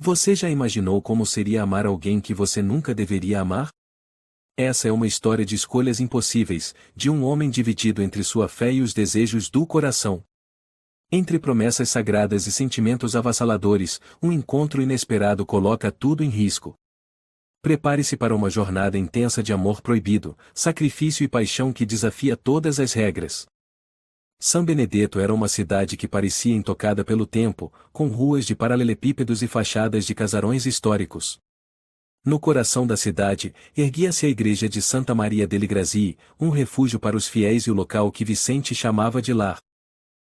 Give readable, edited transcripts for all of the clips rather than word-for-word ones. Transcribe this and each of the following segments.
Você já imaginou como seria amar alguém que você nunca deveria amar? Essa é uma história de escolhas impossíveis, de um homem dividido entre sua fé e os desejos do coração. Entre promessas sagradas e sentimentos avassaladores, um encontro inesperado coloca tudo em risco. Prepare-se para uma jornada intensa de amor proibido, sacrifício e paixão que desafia todas as regras. San Benedetto era uma cidade que parecia intocada pelo tempo, com ruas de paralelepípedos e fachadas de casarões históricos. No coração da cidade, erguia-se a igreja de Santa Maria delle Grazie, um refúgio para os fiéis e o local que Vicente chamava de lar.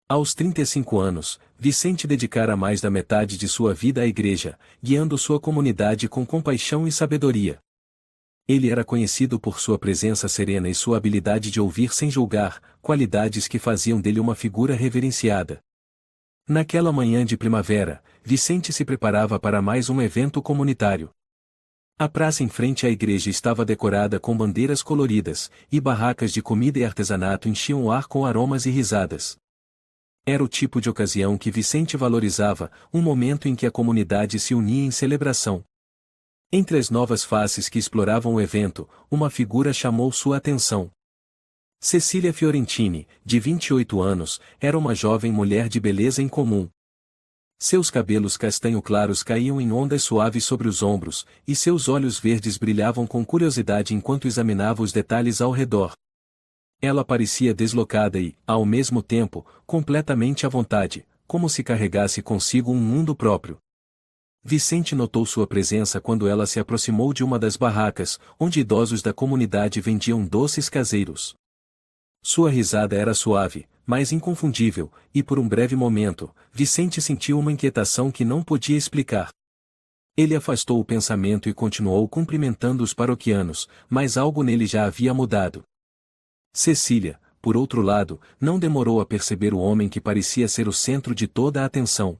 Aos 35 anos, Vicente dedicara mais da metade de sua vida à igreja, guiando sua comunidade com compaixão e sabedoria. Ele era conhecido por sua presença serena e sua habilidade de ouvir sem julgar, qualidades que faziam dele uma figura reverenciada. Naquela manhã de primavera, Vicente se preparava para mais um evento comunitário. A praça em frente à igreja estava decorada com bandeiras coloridas, e barracas de comida e artesanato enchiam o ar com aromas e risadas. Era o tipo de ocasião que Vicente valorizava, um momento em que a comunidade se unia em celebração. Entre as novas faces que exploravam o evento, uma figura chamou sua atenção. Cecília Fiorentini, de 28 anos, era uma jovem mulher de beleza incomum. Seus cabelos castanho claros caíam em ondas suaves sobre os ombros, e seus olhos verdes brilhavam com curiosidade enquanto examinava os detalhes ao redor. Ela parecia deslocada e, ao mesmo tempo, completamente à vontade, como se carregasse consigo um mundo próprio. Vicente notou sua presença quando ela se aproximou de uma das barracas, onde idosos da comunidade vendiam doces caseiros. Sua risada era suave, mas inconfundível, e por um breve momento, Vicente sentiu uma inquietação que não podia explicar. Ele afastou o pensamento e continuou cumprimentando os paroquianos, mas algo nele já havia mudado. Cecília, por outro lado, não demorou a perceber o homem que parecia ser o centro de toda a atenção.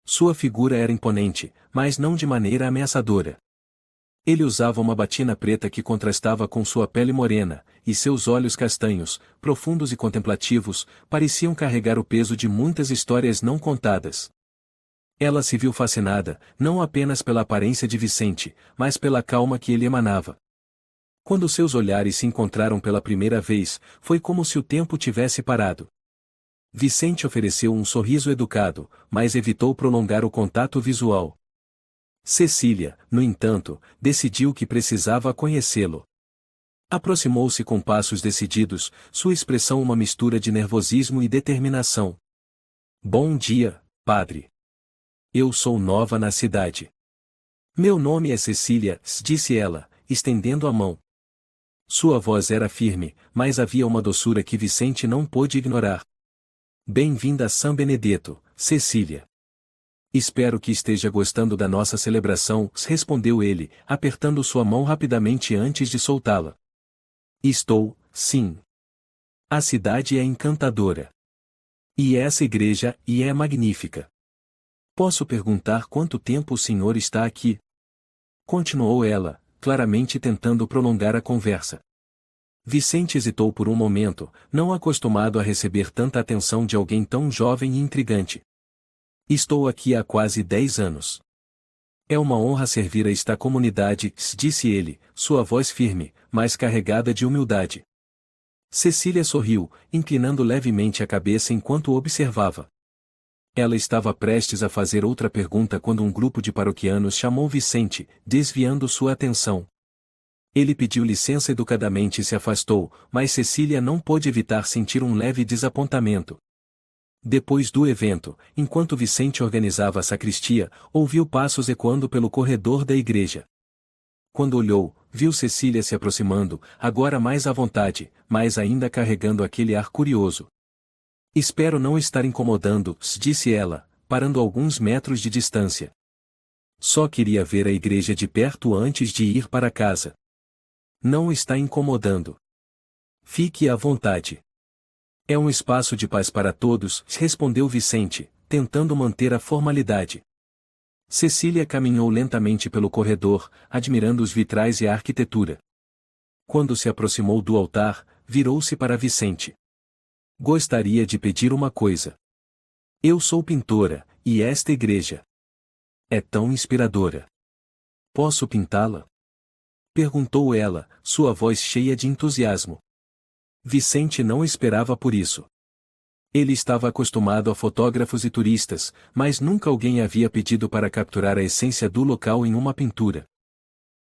Sua figura era imponente, mas não de maneira ameaçadora. Ele usava uma batina preta que contrastava com sua pele morena, e seus olhos castanhos, profundos e contemplativos, pareciam carregar o peso de muitas histórias não contadas. Ela se viu fascinada, não apenas pela aparência de Vicente, mas pela calma que ele emanava. Quando seus olhares se encontraram pela primeira vez, foi como se o tempo tivesse parado. Vicente ofereceu um sorriso educado, mas evitou prolongar o contato visual. Cecília, no entanto, decidiu que precisava conhecê-lo. Aproximou-se com passos decididos, sua expressão uma mistura de nervosismo e determinação. Bom dia, padre. Eu sou nova na cidade. Meu nome é Cecília, disse ela, estendendo a mão. Sua voz era firme, mas havia uma doçura que Vicente não pôde ignorar. Bem-vinda a San Benedetto, Cecília. Espero que esteja gostando da nossa celebração, respondeu ele, apertando sua mão rapidamente antes de soltá-la. Estou, sim. A cidade é encantadora. E essa igreja, é magnífica. Posso perguntar quanto tempo o senhor está aqui? Continuou ela, claramente tentando prolongar a conversa. Vicente hesitou por um momento, não acostumado a receber tanta atenção de alguém tão jovem e intrigante. Estou aqui há quase 10 anos. É uma honra servir a esta comunidade, disse ele, sua voz firme, mas carregada de humildade. Cecília sorriu, inclinando levemente a cabeça enquanto o observava. Ela estava prestes a fazer outra pergunta quando um grupo de paroquianos chamou Vicente, desviando sua atenção. Ele pediu licença educadamente e se afastou, mas Cecília não pôde evitar sentir um leve desapontamento. Depois do evento, enquanto Vicente organizava a sacristia, ouviu passos ecoando pelo corredor da igreja. Quando olhou, viu Cecília se aproximando, agora mais à vontade, mas ainda carregando aquele ar curioso. Espero não estar incomodando, disse ela, parando a alguns metros de distância. Só queria ver a igreja de perto antes de ir para casa. Não está incomodando. Fique à vontade. É um espaço de paz para todos, respondeu Vicente, tentando manter a formalidade. Cecília caminhou lentamente pelo corredor, admirando os vitrais e a arquitetura. Quando se aproximou do altar, virou-se para Vicente. Gostaria de pedir uma coisa. Eu sou pintora, e esta igreja É tão inspiradora. Posso pintá-la? Perguntou ela, sua voz cheia de entusiasmo. Vicente não esperava por isso. Ele estava acostumado a fotógrafos e turistas, mas nunca alguém havia pedido para capturar a essência do local em uma pintura.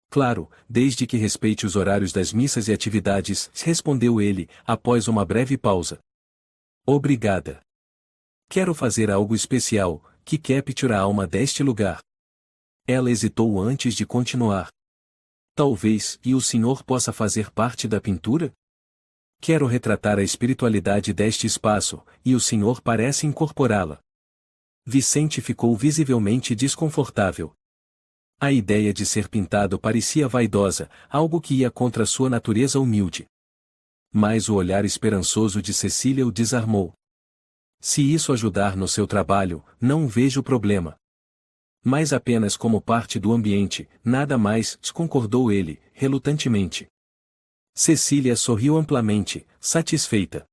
Claro, desde que respeite os horários das missas e atividades, respondeu ele, após uma breve pausa. Obrigada. Quero fazer algo especial, que capture a alma deste lugar. Ela hesitou antes de continuar. Talvez, e o senhor possa fazer parte da pintura? Quero retratar a espiritualidade deste espaço, e o senhor parece incorporá-la. Vicente ficou visivelmente desconfortável. A ideia de ser pintado parecia vaidosa, algo que ia contra sua natureza humilde. Mas o olhar esperançoso de Cecília o desarmou. Se isso ajudar no seu trabalho, não vejo problema. Mas apenas como parte do ambiente, nada mais, concordou ele, relutantemente. Cecília sorriu amplamente, satisfeita.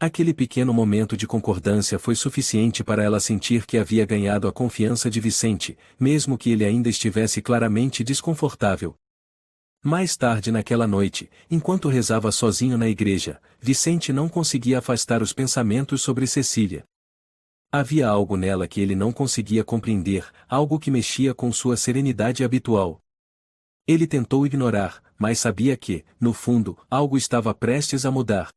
Aquele pequeno momento de concordância foi suficiente para ela sentir que havia ganhado a confiança de Vicente, mesmo que ele ainda estivesse claramente desconfortável. Mais tarde naquela noite, enquanto rezava sozinho na igreja, Vicente não conseguia afastar os pensamentos sobre Cecília. Havia algo nela que ele não conseguia compreender, algo que mexia com sua serenidade habitual. Ele tentou ignorar, mas sabia que, no fundo, algo estava prestes a mudar.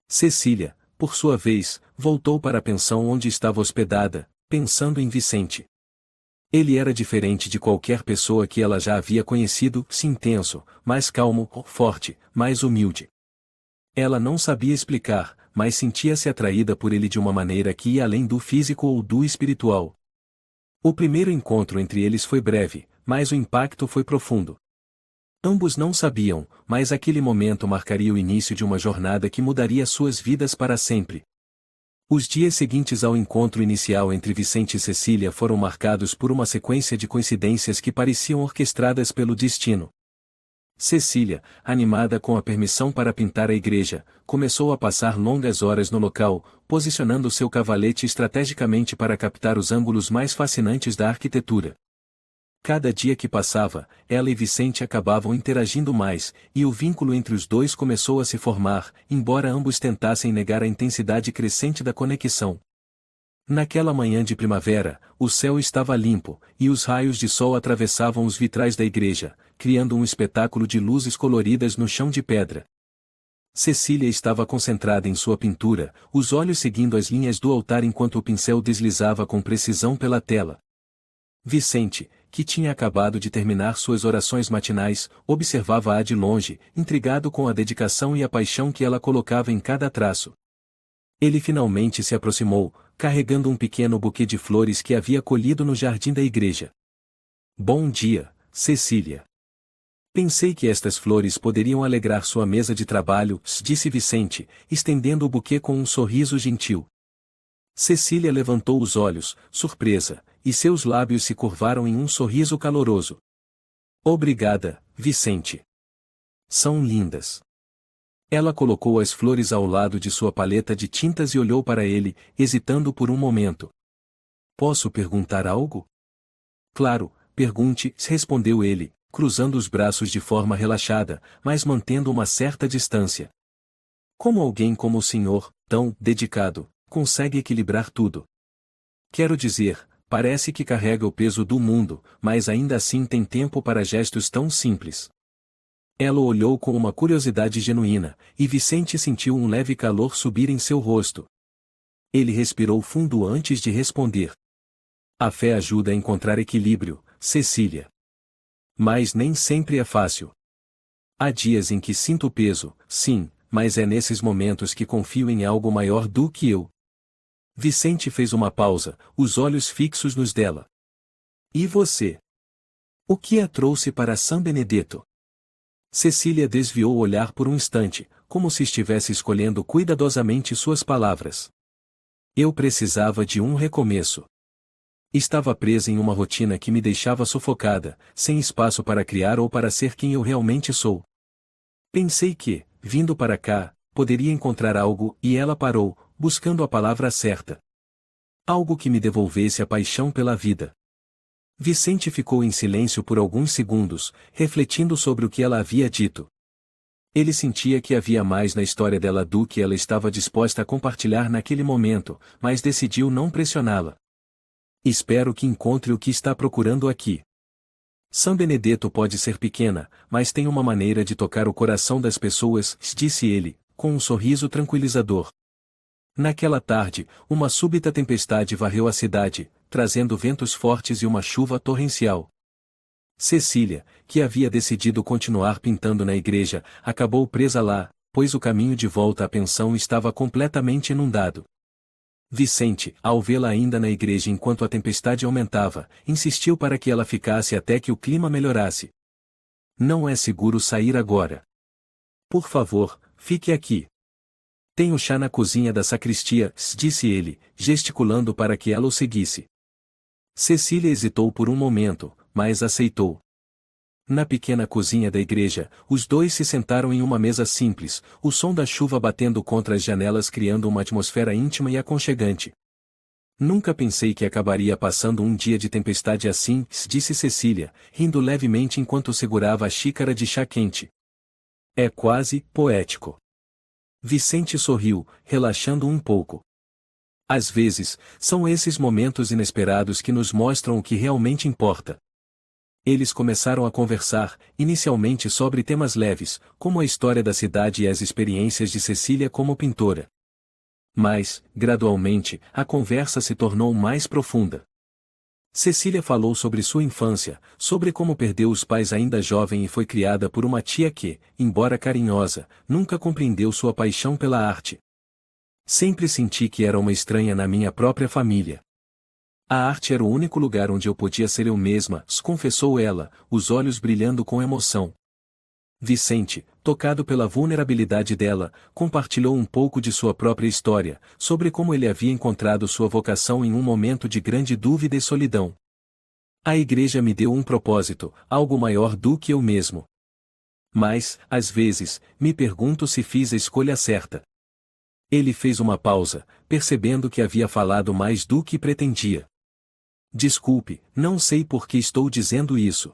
Cecília, por sua vez, voltou para a pensão onde estava hospedada, pensando em Vicente. Ele era diferente de qualquer pessoa que ela já havia conhecido, intenso, mais calmo, forte, mais humilde. Ela não sabia explicar, mas sentia-se atraída por ele de uma maneira que ia além do físico ou do espiritual. O primeiro encontro entre eles foi breve, mas o impacto foi profundo. Ambos não sabiam, mas aquele momento marcaria o início de uma jornada que mudaria suas vidas para sempre. Os dias seguintes ao encontro inicial entre Vicente e Cecília foram marcados por uma sequência de coincidências que pareciam orquestradas pelo destino. Cecília, animada com a permissão para pintar a igreja, começou a passar longas horas no local, posicionando seu cavalete estrategicamente para captar os ângulos mais fascinantes da arquitetura. Cada dia que passava, ela e Vicente acabavam interagindo mais, e o vínculo entre os dois começou a se formar, embora ambos tentassem negar a intensidade crescente da conexão. Naquela manhã de primavera, o céu estava limpo, e os raios de sol atravessavam os vitrais da igreja, criando um espetáculo de luzes coloridas no chão de pedra. Cecília estava concentrada em sua pintura, os olhos seguindo as linhas do altar enquanto o pincel deslizava com precisão pela tela. Vicente, que tinha acabado de terminar suas orações matinais, observava-a de longe, intrigado com a dedicação e a paixão que ela colocava em cada traço. Ele finalmente se aproximou, carregando um pequeno buquê de flores que havia colhido no jardim da igreja. Bom dia, Cecília. Pensei que estas flores poderiam alegrar sua mesa de trabalho, disse Vicente, estendendo o buquê com um sorriso gentil. Cecília levantou os olhos, surpresa, e seus lábios se curvaram em um sorriso caloroso. Obrigada, Vicente. São lindas. Ela colocou as flores ao lado de sua paleta de tintas e olhou para ele, hesitando por um momento. Posso perguntar algo? Claro, pergunte, respondeu ele, cruzando os braços de forma relaxada, mas mantendo uma certa distância. Como alguém como o senhor, tão dedicado, consegue equilibrar tudo? Quero dizer, parece que carrega o peso do mundo, mas ainda assim tem tempo para gestos tão simples. Ela olhou com uma curiosidade genuína, e Vicente sentiu um leve calor subir em seu rosto. Ele respirou fundo antes de responder. A fé ajuda a encontrar equilíbrio, Cecília. Mas nem sempre é fácil. Há dias em que sinto peso, sim, mas é nesses momentos que confio em algo maior do que eu. Vicente fez uma pausa, os olhos fixos nos dela. E você? O que a trouxe para São Benedetto? Cecília desviou o olhar por um instante, como se estivesse escolhendo cuidadosamente suas palavras. Eu precisava de um recomeço. Estava presa em uma rotina que me deixava sufocada, sem espaço para criar ou para ser quem eu realmente sou. Pensei que, vindo para cá, poderia encontrar algo, e ela parou, buscando a palavra certa. Algo que me devolvesse a paixão pela vida. Vicente ficou em silêncio por alguns segundos, refletindo sobre o que ela havia dito. Ele sentia que havia mais na história dela do que ela estava disposta a compartilhar naquele momento, mas decidiu não pressioná-la. Espero que encontre o que está procurando aqui. São Benedetto pode ser pequena, mas tem uma maneira de tocar o coração das pessoas, disse ele, com um sorriso tranquilizador. Naquela tarde, uma súbita tempestade varreu a cidade, trazendo ventos fortes e uma chuva torrencial. Cecília, que havia decidido continuar pintando na igreja, acabou presa lá, pois o caminho de volta à pensão estava completamente inundado. Vicente, ao vê-la ainda na igreja enquanto a tempestade aumentava, insistiu para que ela ficasse até que o clima melhorasse. Não é seguro sair agora. Por favor, fique aqui. Tenho chá na cozinha da sacristia, disse ele, gesticulando para que ela o seguisse. Cecília hesitou por um momento, mas aceitou. Na pequena cozinha da igreja, os dois se sentaram em uma mesa simples, o som da chuva batendo contra as janelas criando uma atmosfera íntima e aconchegante. Nunca pensei que acabaria passando um dia de tempestade assim, disse Cecília, rindo levemente enquanto segurava a xícara de chá quente. É quase poético. Vicente sorriu, relaxando um pouco. Às vezes, são esses momentos inesperados que nos mostram o que realmente importa. Eles começaram a conversar, inicialmente sobre temas leves, como a história da cidade e as experiências de Cecília como pintora. Mas, gradualmente, a conversa se tornou mais profunda. Cecília falou sobre sua infância, sobre como perdeu os pais ainda jovem e foi criada por uma tia que, embora carinhosa, nunca compreendeu sua paixão pela arte. Sempre senti que era uma estranha na minha própria família. A arte era o único lugar onde eu podia ser eu mesma, confessou ela, os olhos brilhando com emoção. Vicente, tocado pela vulnerabilidade dela, compartilhou um pouco de sua própria história, sobre como ele havia encontrado sua vocação em um momento de grande dúvida e solidão. A igreja me deu um propósito, algo maior do que eu mesmo. Mas, às vezes, me pergunto se fiz a escolha certa. Ele fez uma pausa, percebendo que havia falado mais do que pretendia. Desculpe, não sei por que estou dizendo isso.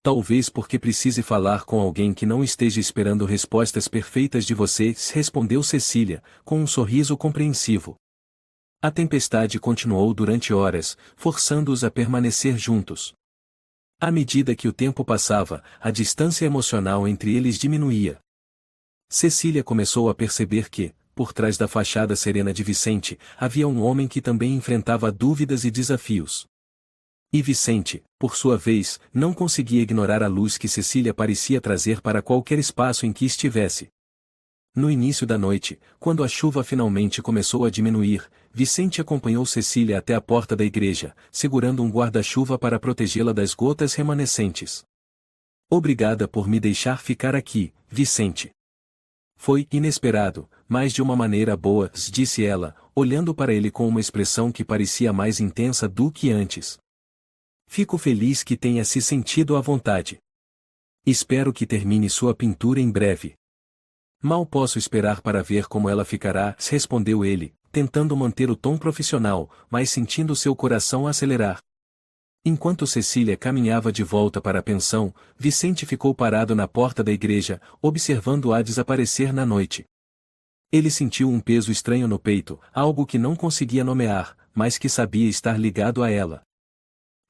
Talvez porque precise falar com alguém que não esteja esperando respostas perfeitas de você, respondeu Cecília, com um sorriso compreensivo. A tempestade continuou durante horas, forçando-os a permanecer juntos. À medida que o tempo passava, a distância emocional entre eles diminuía. Cecília começou a perceber que, por trás da fachada serena de Vicente, havia um homem que também enfrentava dúvidas e desafios. E Vicente, por sua vez, não conseguia ignorar a luz que Cecília parecia trazer para qualquer espaço em que estivesse. No início da noite, quando a chuva finalmente começou a diminuir, Vicente acompanhou Cecília até a porta da igreja, segurando um guarda-chuva para protegê-la das gotas remanescentes. Obrigada por me deixar ficar aqui, Vicente. Foi inesperado, mas de uma maneira boa, disse ela, olhando para ele com uma expressão que parecia mais intensa do que antes. Fico feliz que tenha se sentido à vontade. Espero que termine sua pintura em breve. Mal posso esperar para ver como ela ficará, respondeu ele, tentando manter o tom profissional, mas sentindo seu coração acelerar. Enquanto Cecília caminhava de volta para a pensão, Vicente ficou parado na porta da igreja, observando-a desaparecer na noite. Ele sentiu um peso estranho no peito, algo que não conseguia nomear, mas que sabia estar ligado a ela.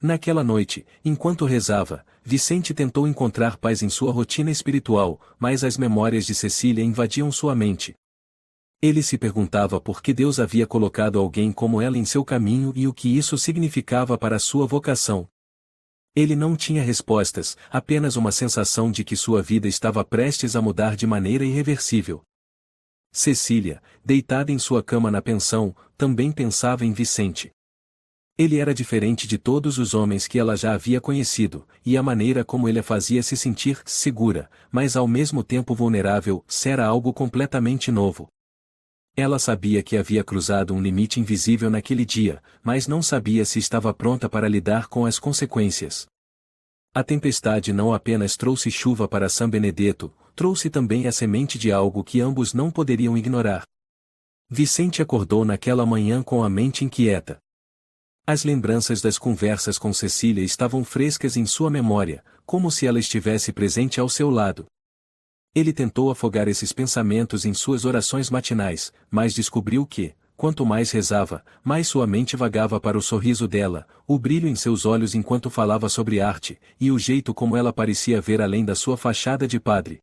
Naquela noite, enquanto rezava, Vicente tentou encontrar paz em sua rotina espiritual, mas as memórias de Cecília invadiam sua mente. Ele se perguntava por que Deus havia colocado alguém como ela em seu caminho e o que isso significava para sua vocação. Ele não tinha respostas, apenas uma sensação de que sua vida estava prestes a mudar de maneira irreversível. Cecília, deitada em sua cama na pensão, também pensava em Vicente. Ele era diferente de todos os homens que ela já havia conhecido, e a maneira como ele a fazia se sentir segura, mas ao mesmo tempo vulnerável, era algo completamente novo. Ela sabia que havia cruzado um limite invisível naquele dia, mas não sabia se estava pronta para lidar com as consequências. A tempestade não apenas trouxe chuva para São Benedetto, trouxe também a semente de algo que ambos não poderiam ignorar. Vicente acordou naquela manhã com a mente inquieta. As lembranças das conversas com Cecília estavam frescas em sua memória, como se ela estivesse presente ao seu lado. Ele tentou afogar esses pensamentos em suas orações matinais, mas descobriu que, quanto mais rezava, mais sua mente vagava para o sorriso dela, o brilho em seus olhos enquanto falava sobre arte, e o jeito como ela parecia ver além da sua fachada de padre.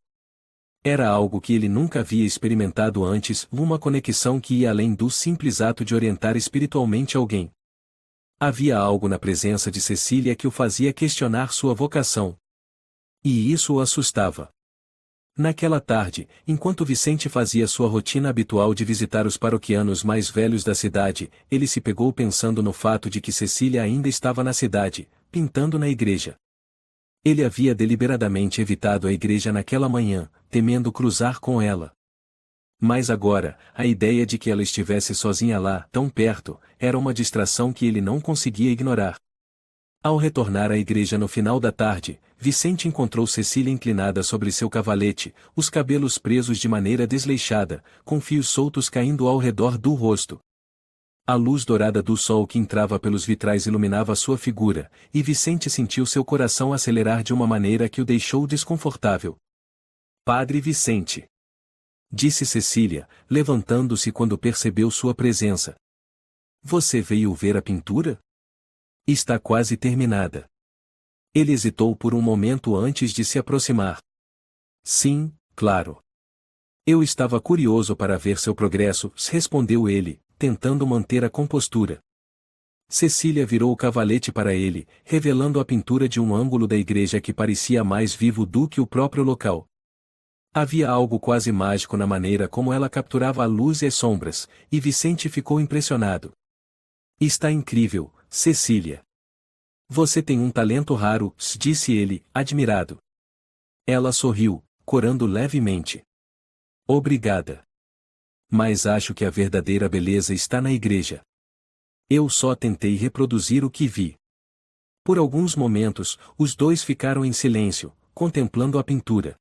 Era algo que ele nunca havia experimentado antes, uma conexão que ia além do simples ato de orientar espiritualmente alguém. Havia algo na presença de Cecília que o fazia questionar sua vocação. E isso o assustava. Naquela tarde, enquanto Vicente fazia sua rotina habitual de visitar os paroquianos mais velhos da cidade, ele se pegou pensando no fato de que Cecília ainda estava na cidade, pintando na igreja. Ele havia deliberadamente evitado a igreja naquela manhã, temendo cruzar com ela. Mas agora, a ideia de que ela estivesse sozinha lá, tão perto, era uma distração que ele não conseguia ignorar. Ao retornar à igreja no final da tarde, Vicente encontrou Cecília inclinada sobre seu cavalete, os cabelos presos de maneira desleixada, com fios soltos caindo ao redor do rosto. A luz dourada do sol que entrava pelos vitrais iluminava sua figura, e Vicente sentiu seu coração acelerar de uma maneira que o deixou desconfortável. Padre Vicente, disse Cecília, levantando-se quando percebeu sua presença. Você veio ver a pintura? Está quase terminada. Ele hesitou por um momento antes de se aproximar. Sim, claro. Eu estava curioso para ver seu progresso, respondeu ele, tentando manter a compostura. Cecília virou o cavalete para ele, revelando a pintura de um ângulo da igreja que parecia mais vivo do que o próprio local. Havia algo quase mágico na maneira como ela capturava a luz e as sombras, e Vicente ficou impressionado. Está incrível, Cecília. Você tem um talento raro, disse ele, admirado. Ela sorriu, corando levemente. Obrigada. Mas acho que a verdadeira beleza está na igreja. Eu só tentei reproduzir o que vi. Por alguns momentos, os dois ficaram em silêncio, contemplando a pintura.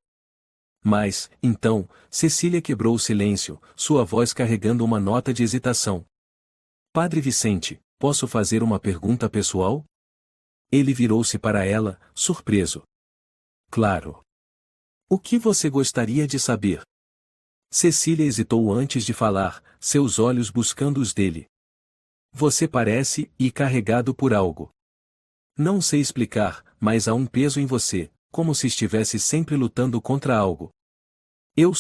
Mas, então, Cecília quebrou o silêncio, sua voz carregando uma nota de hesitação. Padre Vicente, posso fazer uma pergunta pessoal? Ele virou-se para ela, surpreso. Claro. O que você gostaria de saber? Cecília hesitou antes de falar, seus olhos buscando os dele. Você parece carregado por algo. Não sei explicar, mas há um peso em você, como se estivesse sempre lutando contra algo. Eu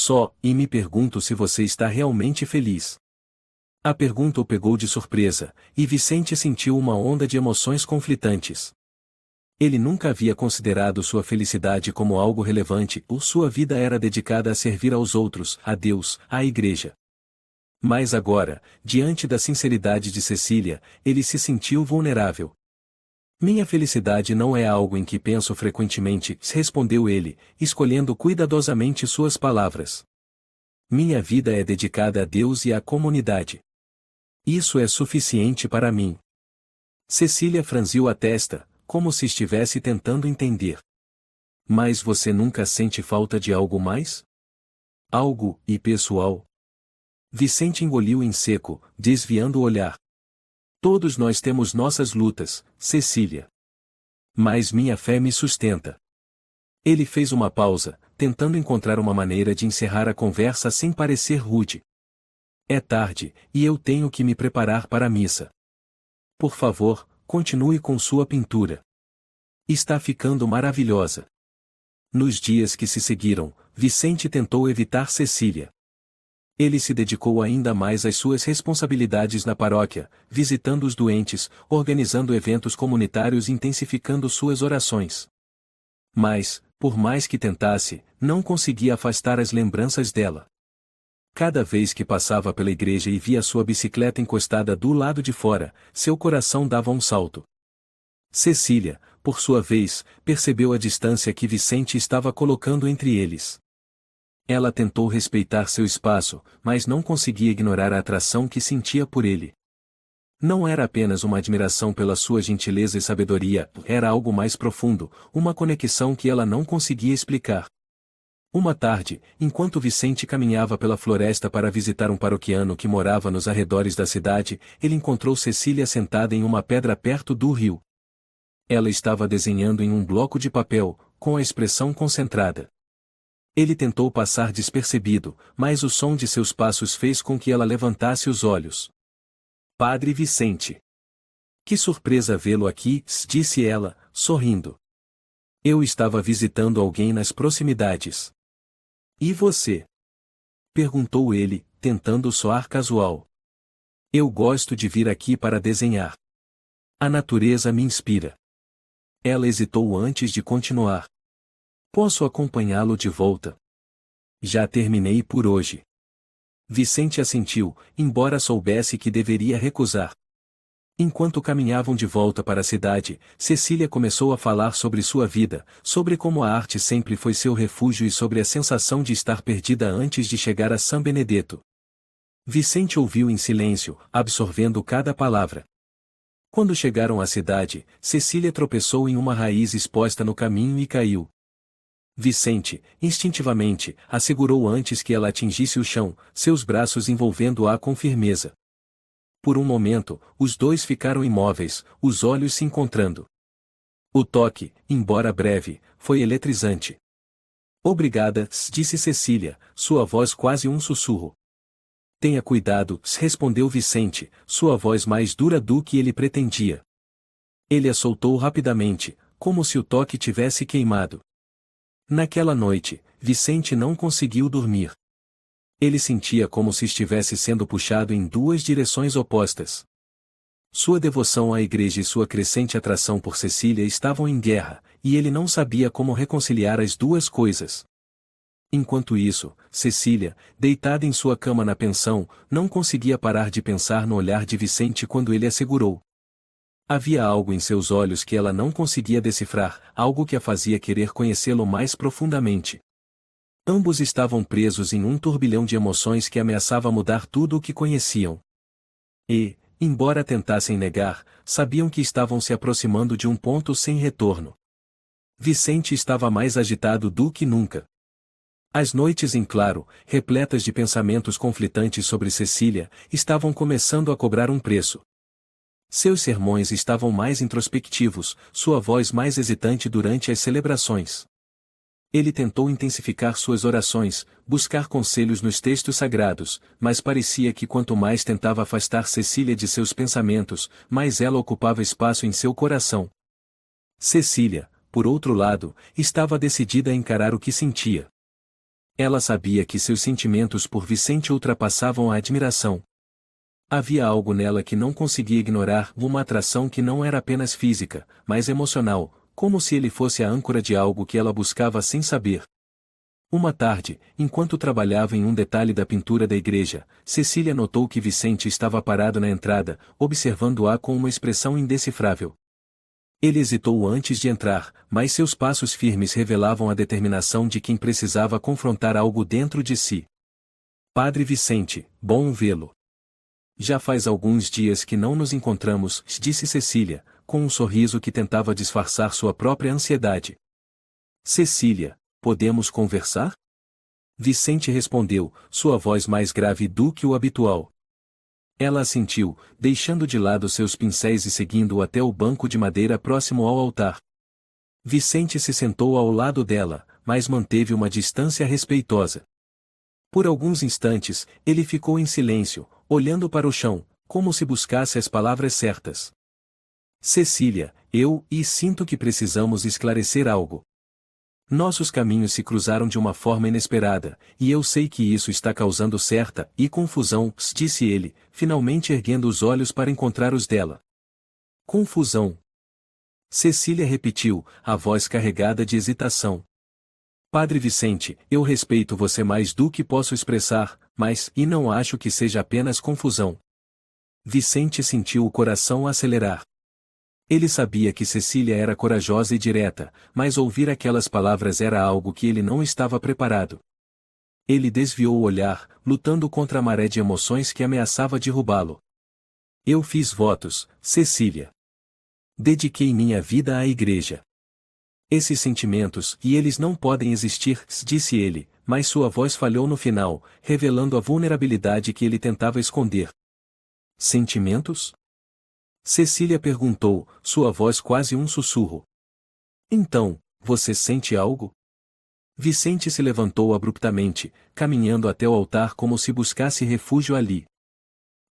me pergunto se você está realmente feliz. A pergunta o pegou de surpresa, e Vicente sentiu uma onda de emoções conflitantes. Ele nunca havia considerado sua felicidade como algo relevante, ou sua vida era dedicada a servir aos outros, a Deus, à igreja. Mas agora, diante da sinceridade de Cecília, ele se sentiu vulnerável. Minha felicidade não é algo em que penso frequentemente, respondeu ele, escolhendo cuidadosamente suas palavras. Minha vida é dedicada a Deus e à comunidade. Isso é suficiente para mim. Cecília franziu a testa, como se estivesse tentando entender. Mas você nunca sente falta de algo mais? Algo, pessoal? Vicente engoliu em seco, desviando o olhar. Todos nós temos nossas lutas, Cecília. Mas minha fé me sustenta. Ele fez uma pausa, tentando encontrar uma maneira de encerrar a conversa sem parecer rude. É tarde, e eu tenho que me preparar para a missa. Por favor, continue com sua pintura. Está ficando maravilhosa. Nos dias que se seguiram, Vicente tentou evitar Cecília. Ele se dedicou ainda mais às suas responsabilidades na paróquia, visitando os doentes, organizando eventos comunitários e intensificando suas orações. Mas, por mais que tentasse, não conseguia afastar as lembranças dela. Cada vez que passava pela igreja e via sua bicicleta encostada do lado de fora, seu coração dava um salto. Cecília, por sua vez, percebeu a distância que Vicente estava colocando entre eles. Ela tentou respeitar seu espaço, mas não conseguia ignorar a atração que sentia por ele. Não era apenas uma admiração pela sua gentileza e sabedoria, era algo mais profundo, uma conexão que ela não conseguia explicar. Uma tarde, enquanto Vicente caminhava pela floresta para visitar um paroquiano que morava nos arredores da cidade, ele encontrou Cecília sentada em uma pedra perto do rio. Ela estava desenhando em um bloco de papel, com a expressão concentrada. Ele tentou passar despercebido, mas o som de seus passos fez com que ela levantasse os olhos. Padre Vicente. Que surpresa vê-lo aqui, disse ela, sorrindo. Eu estava visitando alguém nas proximidades. E você? Perguntou ele, tentando soar casual. Eu gosto de vir aqui para desenhar. A natureza me inspira. Ela hesitou antes de continuar. Posso acompanhá-lo de volta? Já terminei por hoje. Vicente assentiu, embora soubesse que deveria recusar. Enquanto caminhavam de volta para a cidade, Cecília começou a falar sobre sua vida, sobre como a arte sempre foi seu refúgio e sobre a sensação de estar perdida antes de chegar a São Benedetto. Vicente ouviu em silêncio, absorvendo cada palavra. Quando chegaram à cidade, Cecília tropeçou em uma raiz exposta no caminho e caiu. Vicente, instintivamente, a segurou antes que ela atingisse o chão, seus braços envolvendo-a com firmeza. Por um momento, os dois ficaram imóveis, os olhos se encontrando. O toque, embora breve, foi eletrizante. Obrigada, disse Cecília, sua voz quase um sussurro. Tenha cuidado, respondeu Vicente, sua voz mais dura do que ele pretendia. Ele a soltou rapidamente, como se o toque tivesse queimado. Naquela noite, Vicente não conseguiu dormir. Ele sentia como se estivesse sendo puxado em duas direções opostas. Sua devoção à igreja e sua crescente atração por Cecília estavam em guerra, e ele não sabia como reconciliar as duas coisas. Enquanto isso, Cecília, deitada em sua cama na pensão, não conseguia parar de pensar no olhar de Vicente quando ele a segurou. Havia algo em seus olhos que ela não conseguia decifrar, algo que a fazia querer conhecê-lo mais profundamente. Ambos estavam presos em um turbilhão de emoções que ameaçava mudar tudo o que conheciam. E, embora tentassem negar, sabiam que estavam se aproximando de um ponto sem retorno. Vicente estava mais agitado do que nunca. As noites em claro, repletas de pensamentos conflitantes sobre Cecília, estavam começando a cobrar um preço. Seus sermões estavam mais introspectivos, sua voz mais hesitante durante as celebrações. Ele tentou intensificar suas orações, buscar conselhos nos textos sagrados, mas parecia que quanto mais tentava afastar Cecília de seus pensamentos, mais ela ocupava espaço em seu coração. Cecília, por outro lado, estava decidida a encarar o que sentia. Ela sabia que seus sentimentos por Vicente ultrapassavam a admiração. Havia algo nela que não conseguia ignorar, uma atração que não era apenas física, mas emocional, como se ele fosse a âncora de algo que ela buscava sem saber. Uma tarde, enquanto trabalhava em um detalhe da pintura da igreja, Cecília notou que Vicente estava parado na entrada, observando-a com uma expressão indecifrável. Ele hesitou antes de entrar, mas seus passos firmes revelavam a determinação de quem precisava confrontar algo dentro de si. Padre Vicente, bom vê-lo. Já faz alguns dias que não nos encontramos, disse Cecília, com um sorriso que tentava disfarçar sua própria ansiedade. Cecília, podemos conversar? Vicente respondeu, sua voz mais grave do que o habitual. Ela assentiu, deixando de lado seus pincéis e seguindo-o até o banco de madeira próximo ao altar. Vicente se sentou ao lado dela, mas manteve uma distância respeitosa. Por alguns instantes, ele ficou em silêncio, olhando para o chão, como se buscasse as palavras certas. Cecília, sinto que precisamos esclarecer algo. Nossos caminhos se cruzaram de uma forma inesperada, e eu sei que isso está causando certa confusão, disse ele, finalmente erguendo os olhos para encontrar os dela. Confusão. Cecília repetiu, a voz carregada de hesitação. Padre Vicente, eu respeito você mais do que posso expressar, mas não acho que seja apenas confusão. Vicente sentiu o coração acelerar. Ele sabia que Cecília era corajosa e direta, mas ouvir aquelas palavras era algo que ele não estava preparado. Ele desviou o olhar, lutando contra a maré de emoções que ameaçava derrubá-lo. Eu fiz votos, Cecília. Dediquei minha vida à igreja. Esses sentimentos, e eles não podem existir, disse ele, mas sua voz falhou no final, revelando a vulnerabilidade que ele tentava esconder. Sentimentos? Cecília perguntou, sua voz quase um sussurro. Então, você sente algo? Vicente se levantou abruptamente, caminhando até o altar como se buscasse refúgio ali.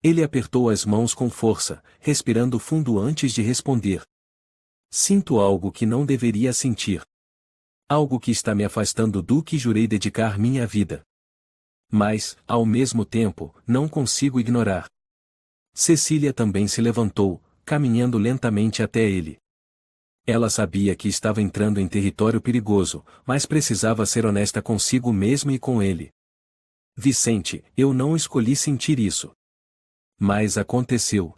Ele apertou as mãos com força, respirando fundo antes de responder. Sinto algo que não deveria sentir. Algo que está me afastando do que jurei dedicar minha vida. Mas, ao mesmo tempo, não consigo ignorar. Cecília também se levantou, caminhando lentamente até ele. Ela sabia que estava entrando em território perigoso, mas precisava ser honesta consigo mesma e com ele. Vicente, eu não escolhi sentir isso. Mas aconteceu.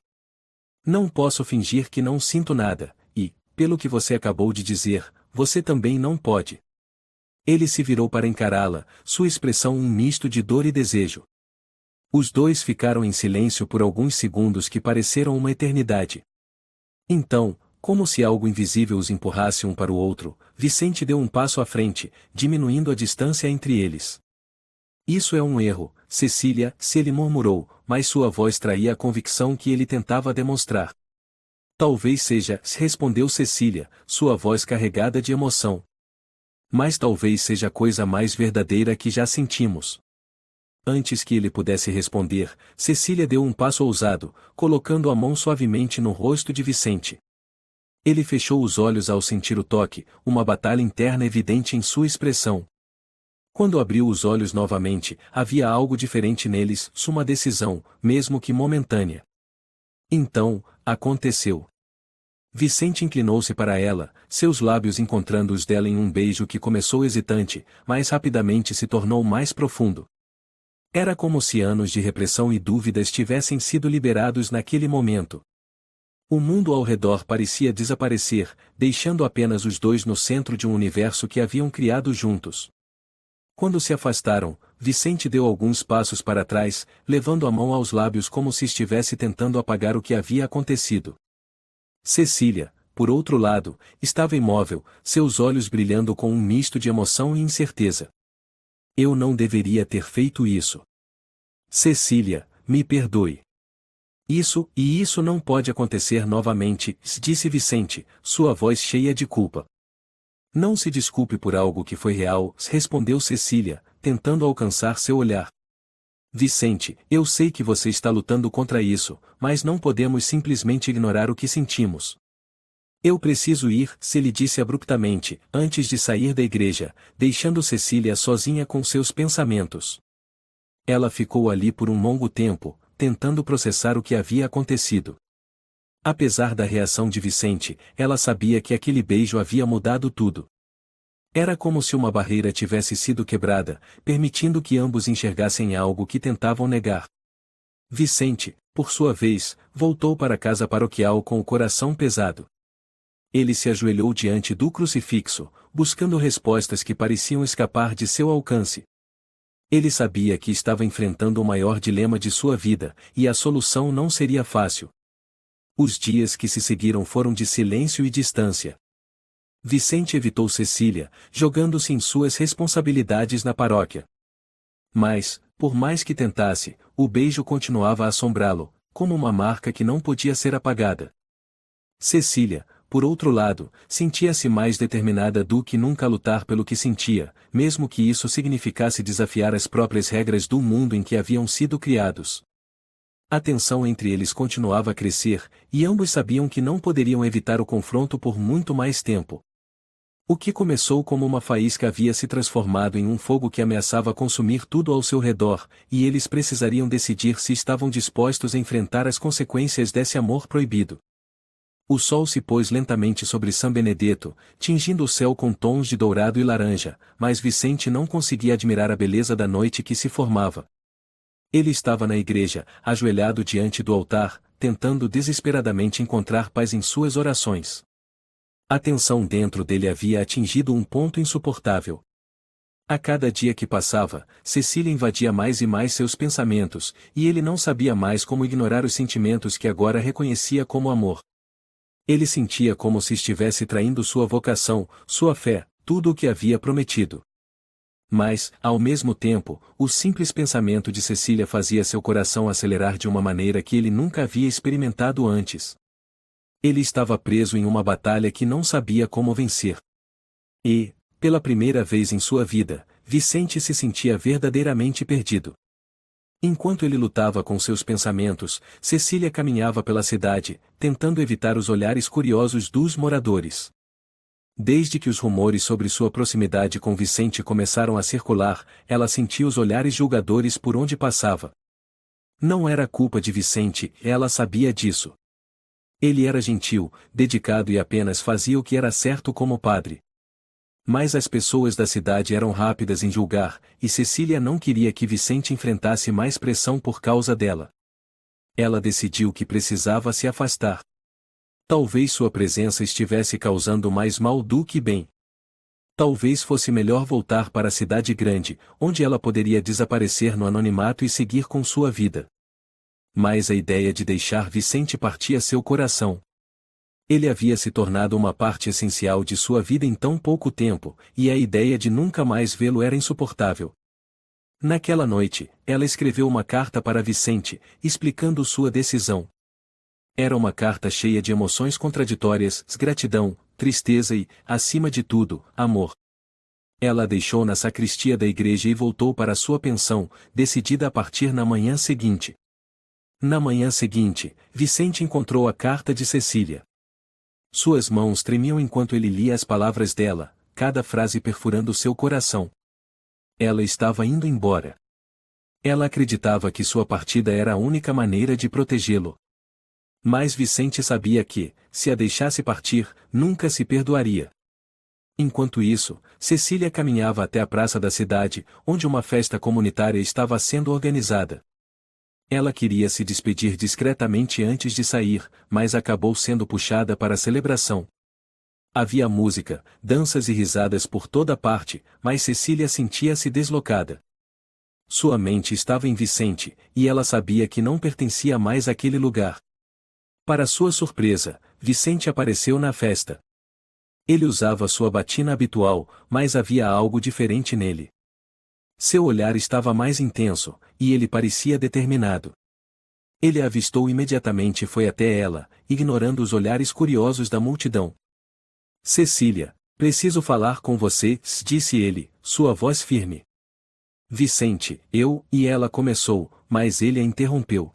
Não posso fingir que não sinto nada, e, pelo que você acabou de dizer, você também não pode. Ele se virou para encará-la, sua expressão um misto de dor e desejo. Os dois ficaram em silêncio por alguns segundos que pareceram uma eternidade. Então, como se algo invisível os empurrasse um para o outro, Vicente deu um passo à frente, diminuindo a distância entre eles. Isso é um erro, Cecília, se ele murmurou, mas sua voz traía a convicção que ele tentava demonstrar. Talvez seja, respondeu Cecília, sua voz carregada de emoção. Mas talvez seja a coisa mais verdadeira que já sentimos. Antes que ele pudesse responder, Cecília deu um passo ousado, colocando a mão suavemente no rosto de Vicente. Ele fechou os olhos ao sentir o toque, uma batalha interna evidente em sua expressão. Quando abriu os olhos novamente, havia algo diferente neles, uma decisão, mesmo que momentânea. Então, aconteceu. Vicente inclinou-se para ela, seus lábios encontrando os dela em um beijo que começou hesitante, mas rapidamente se tornou mais profundo. Era como se anos de repressão e dúvidas tivessem sido liberados naquele momento. O mundo ao redor parecia desaparecer, deixando apenas os dois no centro de um universo que haviam criado juntos. Quando se afastaram, Vicente deu alguns passos para trás, levando a mão aos lábios como se estivesse tentando apagar o que havia acontecido. Cecília, por outro lado, estava imóvel, seus olhos brilhando com um misto de emoção e incerteza. Eu não deveria ter feito isso. Cecília, me perdoe. Isso não pode acontecer novamente, disse Vicente, sua voz cheia de culpa. Não se desculpe por algo que foi real, respondeu Cecília, tentando alcançar seu olhar. Vicente, eu sei que você está lutando contra isso, mas não podemos simplesmente ignorar o que sentimos. Eu preciso ir, se lhe disse abruptamente, antes de sair da igreja, deixando Cecília sozinha com seus pensamentos. Ela ficou ali por um longo tempo, tentando processar o que havia acontecido. Apesar da reação de Vicente, ela sabia que aquele beijo havia mudado tudo. Era como se uma barreira tivesse sido quebrada, permitindo que ambos enxergassem algo que tentavam negar. Vicente, por sua vez, voltou para a casa paroquial com o coração pesado. Ele se ajoelhou diante do crucifixo, buscando respostas que pareciam escapar de seu alcance. Ele sabia que estava enfrentando o maior dilema de sua vida, e a solução não seria fácil. Os dias que se seguiram foram de silêncio e distância. Vicente evitou Cecília, jogando-se em suas responsabilidades na paróquia. Mas, por mais que tentasse, o beijo continuava a assombrá-lo, como uma marca que não podia ser apagada. Cecília, por outro lado, sentia-se mais determinada do que nunca a lutar pelo que sentia, mesmo que isso significasse desafiar as próprias regras do mundo em que haviam sido criados. A tensão entre eles continuava a crescer, e ambos sabiam que não poderiam evitar o confronto por muito mais tempo. O que começou como uma faísca havia se transformado em um fogo que ameaçava consumir tudo ao seu redor, e eles precisariam decidir se estavam dispostos a enfrentar as consequências desse amor proibido. O sol se pôs lentamente sobre São Benedetto, tingindo o céu com tons de dourado e laranja, mas Vicente não conseguia admirar a beleza da noite que se formava. Ele estava na igreja, ajoelhado diante do altar, tentando desesperadamente encontrar paz em suas orações. A tensão dentro dele havia atingido um ponto insuportável. A cada dia que passava, Cecília invadia mais e mais seus pensamentos, e ele não sabia mais como ignorar os sentimentos que agora reconhecia como amor. Ele sentia como se estivesse traindo sua vocação, sua fé, tudo o que havia prometido. Mas, ao mesmo tempo, o simples pensamento de Cecília fazia seu coração acelerar de uma maneira que ele nunca havia experimentado antes. Ele estava preso em uma batalha que não sabia como vencer. E, pela primeira vez em sua vida, Vicente se sentia verdadeiramente perdido. Enquanto ele lutava com seus pensamentos, Cecília caminhava pela cidade, tentando evitar os olhares curiosos dos moradores. Desde que os rumores sobre sua proximidade com Vicente começaram a circular, ela sentia os olhares julgadores por onde passava. Não era culpa de Vicente, ela sabia disso. Ele era gentil, dedicado e apenas fazia o que era certo como padre. Mas as pessoas da cidade eram rápidas em julgar, e Cecília não queria que Vicente enfrentasse mais pressão por causa dela. Ela decidiu que precisava se afastar. Talvez sua presença estivesse causando mais mal do que bem. Talvez fosse melhor voltar para a cidade grande, onde ela poderia desaparecer no anonimato e seguir com sua vida. Mas a ideia de deixar Vicente partia seu coração. Ele havia se tornado uma parte essencial de sua vida em tão pouco tempo, e a ideia de nunca mais vê-lo era insuportável. Naquela noite, ela escreveu uma carta para Vicente, explicando sua decisão. Era uma carta cheia de emoções contraditórias, gratidão, tristeza e, acima de tudo, amor. Ela a deixou na sacristia da igreja e voltou para sua pensão, decidida a partir na manhã seguinte. Na manhã seguinte, Vicente encontrou a carta de Cecília. Suas mãos tremiam enquanto ele lia as palavras dela, cada frase perfurando seu coração. Ela estava indo embora. Ela acreditava que sua partida era a única maneira de protegê-lo. Mas Vicente sabia que, se a deixasse partir, nunca se perdoaria. Enquanto isso, Cecília caminhava até a praça da cidade, onde uma festa comunitária estava sendo organizada. Ela queria se despedir discretamente antes de sair, mas acabou sendo puxada para a celebração. Havia música, danças e risadas por toda parte, mas Cecília sentia-se deslocada. Sua mente estava em Vicente, e ela sabia que não pertencia mais àquele lugar. Para sua surpresa, Vicente apareceu na festa. Ele usava sua batina habitual, mas havia algo diferente nele. Seu olhar estava mais intenso, e ele parecia determinado. Ele a avistou imediatamente e foi até ela, ignorando os olhares curiosos da multidão. Cecília, preciso falar com você, disse ele, sua voz firme. Vicente, e ela começou, mas ele a interrompeu.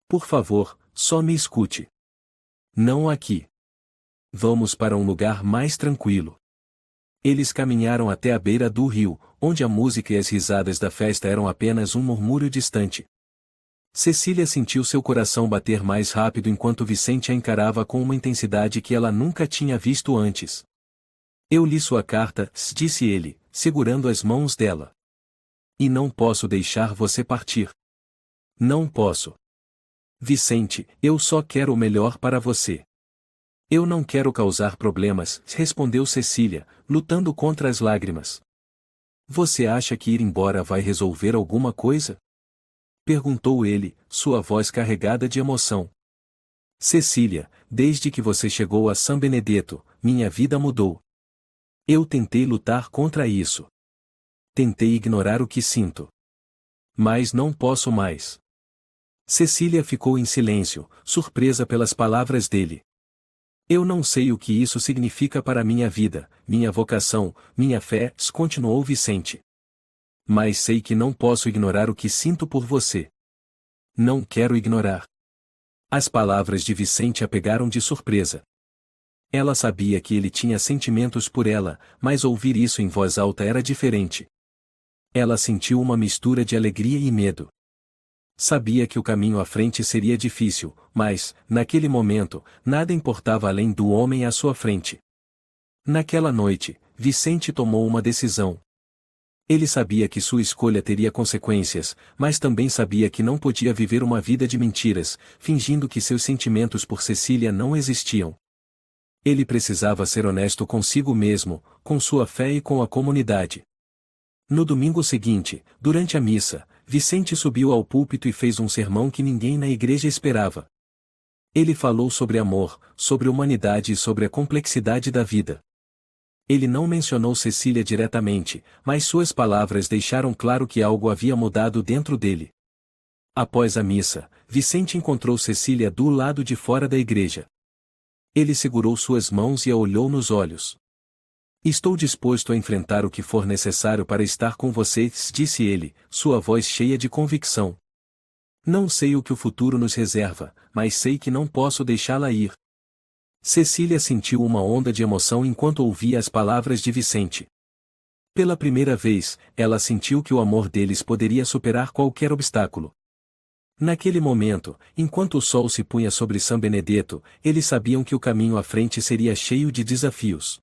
Por favor, só me escute. Não aqui. Vamos para um lugar mais tranquilo. Eles caminharam até a beira do rio, onde a música e as risadas da festa eram apenas um murmúrio distante. Cecília sentiu seu coração bater mais rápido enquanto Vicente a encarava com uma intensidade que ela nunca tinha visto antes. Eu li sua carta, disse ele, segurando as mãos dela. E não posso deixar você partir. Não posso. Vicente, eu só quero o melhor para você. Eu não quero causar problemas, respondeu Cecília, lutando contra as lágrimas. Você acha que ir embora vai resolver alguma coisa? Perguntou ele, sua voz carregada de emoção. Cecília, desde que você chegou a São Benedetto, minha vida mudou. Eu tentei lutar contra isso. Tentei ignorar o que sinto. Mas não posso mais. Cecília ficou em silêncio, surpresa pelas palavras dele. Eu não sei o que isso significa para minha vida, minha vocação, minha fé, continuou Vicente. Mas sei que não posso ignorar o que sinto por você. Não quero ignorar. As palavras de Vicente a pegaram de surpresa. Ela sabia que ele tinha sentimentos por ela, mas ouvir isso em voz alta era diferente. Ela sentiu uma mistura de alegria e medo. Sabia que o caminho à frente seria difícil, mas, naquele momento, nada importava além do homem à sua frente. Naquela noite, Vicente tomou uma decisão. Ele sabia que sua escolha teria consequências, mas também sabia que não podia viver uma vida de mentiras, fingindo que seus sentimentos por Cecília não existiam. Ele precisava ser honesto consigo mesmo, com sua fé e com a comunidade. No domingo seguinte, durante a missa, Vicente subiu ao púlpito e fez um sermão que ninguém na igreja esperava. Ele falou sobre amor, sobre humanidade e sobre a complexidade da vida. Ele não mencionou Cecília diretamente, mas suas palavras deixaram claro que algo havia mudado dentro dele. Após a missa, Vicente encontrou Cecília do lado de fora da igreja. Ele segurou suas mãos e a olhou nos olhos. Estou disposto a enfrentar o que for necessário para estar com vocês, disse ele, sua voz cheia de convicção. Não sei o que o futuro nos reserva, mas sei que não posso deixá-la ir. Cecília sentiu uma onda de emoção enquanto ouvia as palavras de Vicente. Pela primeira vez, ela sentiu que o amor deles poderia superar qualquer obstáculo. Naquele momento, enquanto o sol se punha sobre São Benedetto, eles sabiam que o caminho à frente seria cheio de desafios.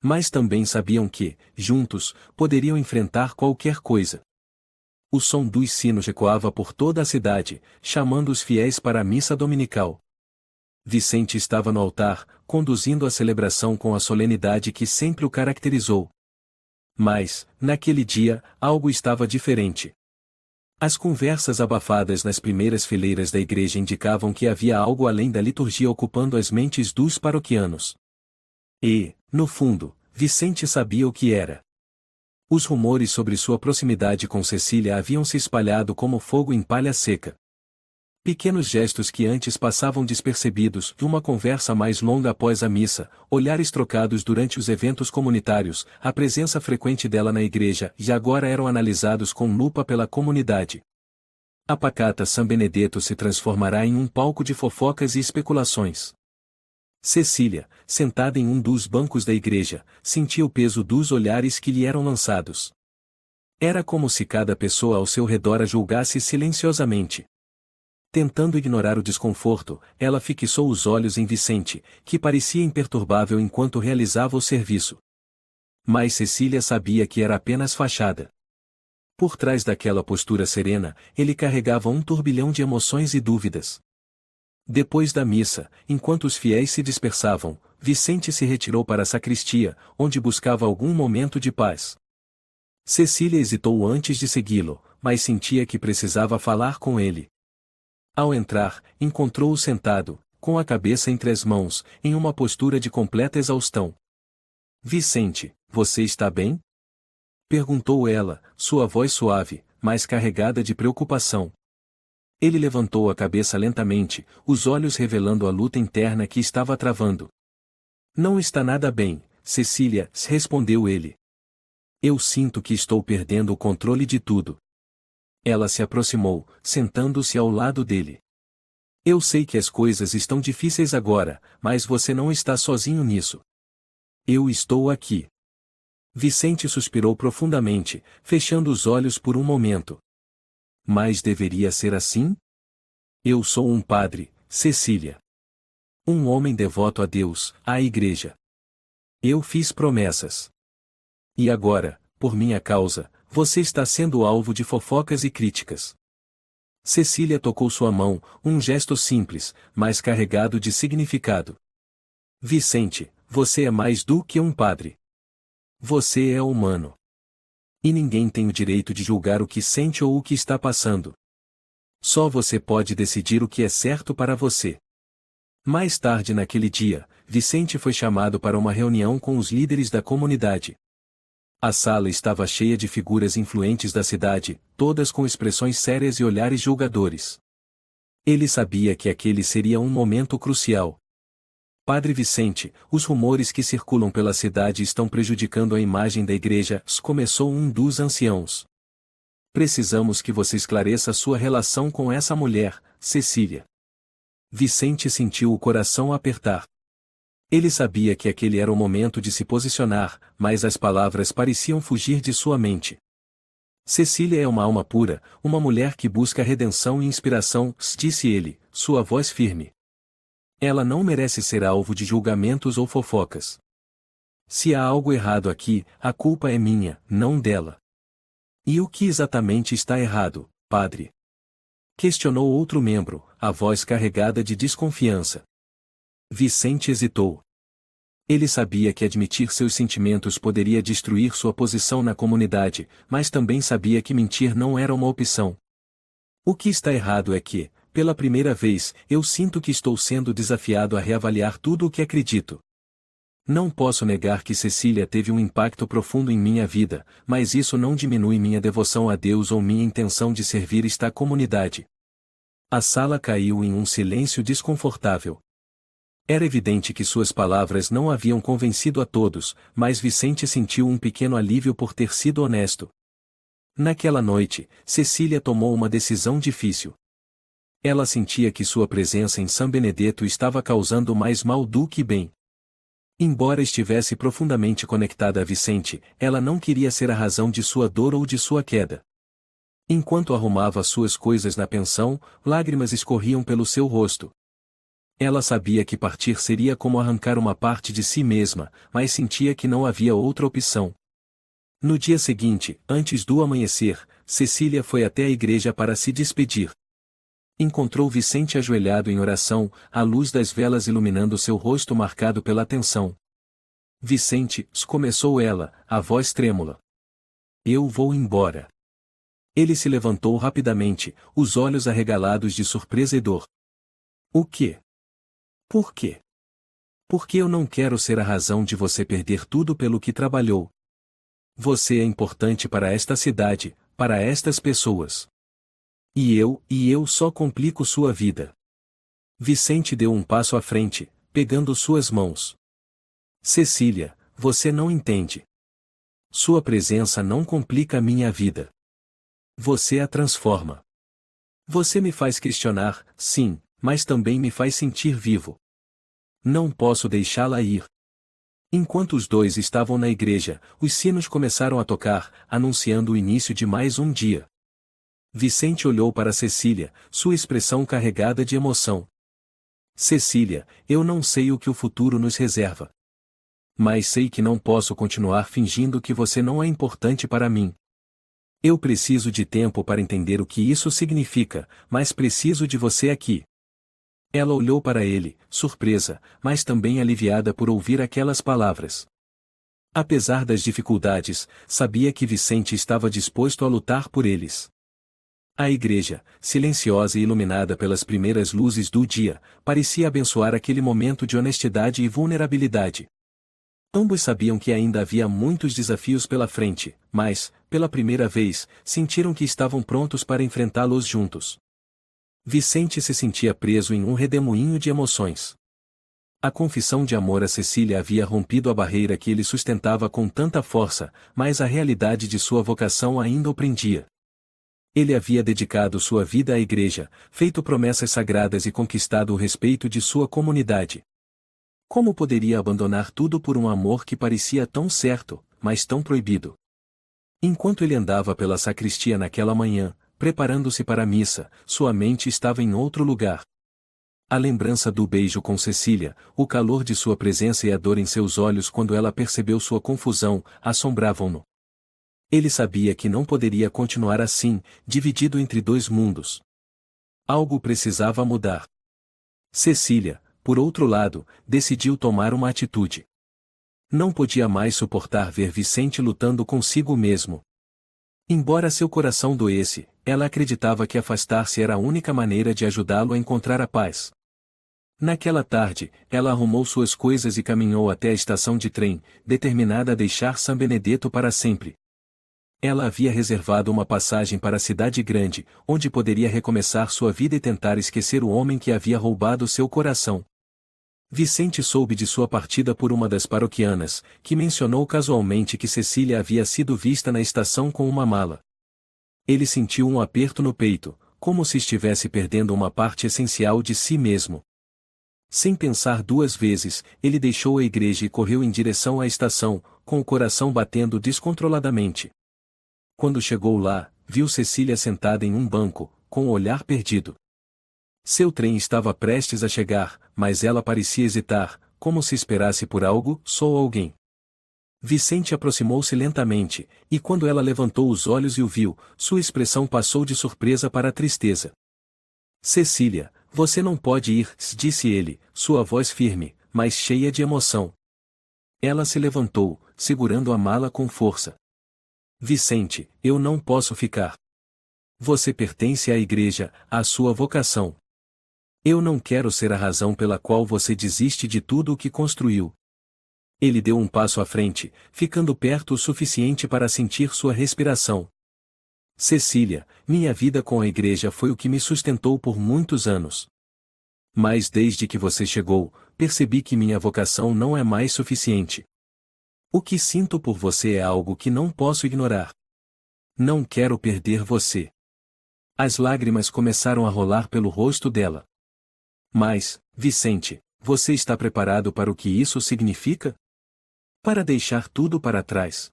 Mas também sabiam que, juntos, poderiam enfrentar qualquer coisa. O som dos sinos ecoava por toda a cidade, chamando os fiéis para a missa dominical. Vicente estava no altar, conduzindo a celebração com a solenidade que sempre o caracterizou. Mas, naquele dia, algo estava diferente. As conversas abafadas nas primeiras fileiras da igreja indicavam que havia algo além da liturgia ocupando as mentes dos paroquianos. E, no fundo, Vicente sabia o que era. Os rumores sobre sua proximidade com Cecília haviam se espalhado como fogo em palha seca. Pequenos gestos que antes passavam despercebidos, uma conversa mais longa após a missa, olhares trocados durante os eventos comunitários, a presença frequente dela na igreja, e agora eram analisados com lupa pela comunidade. A pacata São Benedetto se transformará em um palco de fofocas e especulações. Cecília, sentada em um dos bancos da igreja, sentia o peso dos olhares que lhe eram lançados. Era como se cada pessoa ao seu redor a julgasse silenciosamente. Tentando ignorar o desconforto, ela fixou os olhos em Vicente, que parecia imperturbável enquanto realizava o serviço. Mas Cecília sabia que era apenas fachada. Por trás daquela postura serena, ele carregava um turbilhão de emoções e dúvidas. Depois da missa, enquanto os fiéis se dispersavam, Vicente se retirou para a sacristia, onde buscava algum momento de paz. Cecília hesitou antes de segui-lo, mas sentia que precisava falar com ele. Ao entrar, encontrou-o sentado, com a cabeça entre as mãos, em uma postura de completa exaustão. Vicente, você está bem? Perguntou ela, sua voz suave, mas carregada de preocupação. Ele levantou a cabeça lentamente, os olhos revelando a luta interna que estava travando. Não está nada bem, Cecília, respondeu ele. Eu sinto que estou perdendo o controle de tudo. Ela se aproximou, sentando-se ao lado dele. Eu sei que as coisas estão difíceis agora, mas você não está sozinho nisso. Eu estou aqui. Vicente suspirou profundamente, fechando os olhos por um momento. Mas deveria ser assim? Eu sou um padre, Cecília. Um homem devoto a Deus, à igreja. Eu fiz promessas. E agora, por minha causa, você está sendo alvo de fofocas e críticas. Cecília tocou sua mão, um gesto simples, mas carregado de significado. Vicente, você é mais do que um padre. Você é humano. E ninguém tem o direito de julgar o que sente ou o que está passando. Só você pode decidir o que é certo para você. Mais tarde naquele dia, Vicente foi chamado para uma reunião com os líderes da comunidade. A sala estava cheia de figuras influentes da cidade, todas com expressões sérias e olhares julgadores. Ele sabia que aquele seria um momento crucial. Padre Vicente, os rumores que circulam pela cidade estão prejudicando a imagem da igreja, começou um dos anciãos. Precisamos que você esclareça sua relação com essa mulher, Cecília. Vicente sentiu o coração apertar. Ele sabia que aquele era o momento de se posicionar, mas as palavras pareciam fugir de sua mente. Cecília é uma alma pura, uma mulher que busca redenção e inspiração, disse ele, sua voz firme. Ela não merece ser alvo de julgamentos ou fofocas. Se há algo errado aqui, a culpa é minha, não dela. E o que exatamente está errado, padre? Questionou outro membro, a voz carregada de desconfiança. Vicente hesitou. Ele sabia que admitir seus sentimentos poderia destruir sua posição na comunidade, mas também sabia que mentir não era uma opção. O que está errado é que, pela primeira vez, eu sinto que estou sendo desafiado a reavaliar tudo o que acredito. Não posso negar que Cecília teve um impacto profundo em minha vida, mas isso não diminui minha devoção a Deus ou minha intenção de servir esta comunidade. A sala caiu em um silêncio desconfortável. Era evidente que suas palavras não haviam convencido a todos, mas Vicente sentiu um pequeno alívio por ter sido honesto. Naquela noite, Cecília tomou uma decisão difícil. Ela sentia que sua presença em São Benedetto estava causando mais mal do que bem. Embora estivesse profundamente conectada a Vicente, ela não queria ser a razão de sua dor ou de sua queda. Enquanto arrumava suas coisas na pensão, lágrimas escorriam pelo seu rosto. Ela sabia que partir seria como arrancar uma parte de si mesma, mas sentia que não havia outra opção. No dia seguinte, antes do amanhecer, Cecília foi até a igreja para se despedir. Encontrou Vicente ajoelhado em oração, a luz das velas iluminando seu rosto marcado pela tensão. Vicente, começou ela, a voz trêmula. Eu vou embora. Ele se levantou rapidamente, os olhos arregalados de surpresa e dor. O quê? Por quê? Porque eu não quero ser a razão de você perder tudo pelo que trabalhou. Você é importante para esta cidade, para estas pessoas. E eu só complico sua vida. Vicente deu um passo à frente, pegando suas mãos. Cecília, você não entende. Sua presença não complica minha vida. Você a transforma. Você me faz questionar, sim, mas também me faz sentir vivo. Não posso deixá-la ir. Enquanto os dois estavam na igreja, os sinos começaram a tocar, anunciando o início de mais um dia. Vicente olhou para Cecília, sua expressão carregada de emoção. Cecília, eu não sei o que o futuro nos reserva. Mas sei que não posso continuar fingindo que você não é importante para mim. Eu preciso de tempo para entender o que isso significa, mas preciso de você aqui. Ela olhou para ele, surpresa, mas também aliviada por ouvir aquelas palavras. Apesar das dificuldades, sabia que Vicente estava disposto a lutar por eles. A igreja, silenciosa e iluminada pelas primeiras luzes do dia, parecia abençoar aquele momento de honestidade e vulnerabilidade. Ambos sabiam que ainda havia muitos desafios pela frente, mas, pela primeira vez, sentiram que estavam prontos para enfrentá-los juntos. Vicente se sentia preso em um redemoinho de emoções. A confissão de amor a Cecília havia rompido a barreira que ele sustentava com tanta força, mas a realidade de sua vocação ainda o prendia. Ele havia dedicado sua vida à igreja, feito promessas sagradas e conquistado o respeito de sua comunidade. Como poderia abandonar tudo por um amor que parecia tão certo, mas tão proibido? Enquanto ele andava pela sacristia naquela manhã, preparando-se para a missa, sua mente estava em outro lugar. A lembrança do beijo com Cecília, o calor de sua presença e a dor em seus olhos quando ela percebeu sua confusão, assombravam-no. Ele sabia que não poderia continuar assim, dividido entre dois mundos. Algo precisava mudar. Cecília, por outro lado, decidiu tomar uma atitude. Não podia mais suportar ver Vicente lutando consigo mesmo. Embora seu coração doesse, ela acreditava que afastar-se era a única maneira de ajudá-lo a encontrar a paz. Naquela tarde, ela arrumou suas coisas e caminhou até a estação de trem, determinada a deixar São Benedetto para sempre. Ela havia reservado uma passagem para a cidade grande, onde poderia recomeçar sua vida e tentar esquecer o homem que havia roubado seu coração. Vicente soube de sua partida por uma das paroquianas, que mencionou casualmente que Cecília havia sido vista na estação com uma mala. Ele sentiu um aperto no peito, como se estivesse perdendo uma parte essencial de si mesmo. Sem pensar duas vezes, ele deixou a igreja e correu em direção à estação, com o coração batendo descontroladamente. Quando chegou lá, viu Cecília sentada em um banco, com o olhar perdido. Seu trem estava prestes a chegar, mas ela parecia hesitar, como se esperasse por algo, ou alguém. Vicente aproximou-se lentamente, e quando ela levantou os olhos e o viu, sua expressão passou de surpresa para tristeza. Cecília, você não pode ir, disse ele, sua voz firme, mas cheia de emoção. Ela se levantou, segurando a mala com força. Vicente, eu não posso ficar. Você pertence à igreja, à sua vocação. Eu não quero ser a razão pela qual você desiste de tudo o que construiu. Ele deu um passo à frente, ficando perto o suficiente para sentir sua respiração. Cecília, minha vida com a igreja foi o que me sustentou por muitos anos. Mas desde que você chegou, percebi que minha vocação não é mais suficiente. O que sinto por você é algo que não posso ignorar. Não quero perder você. As lágrimas começaram a rolar pelo rosto dela. Mas, Vicente, você está preparado para o que isso significa? Para deixar tudo para trás.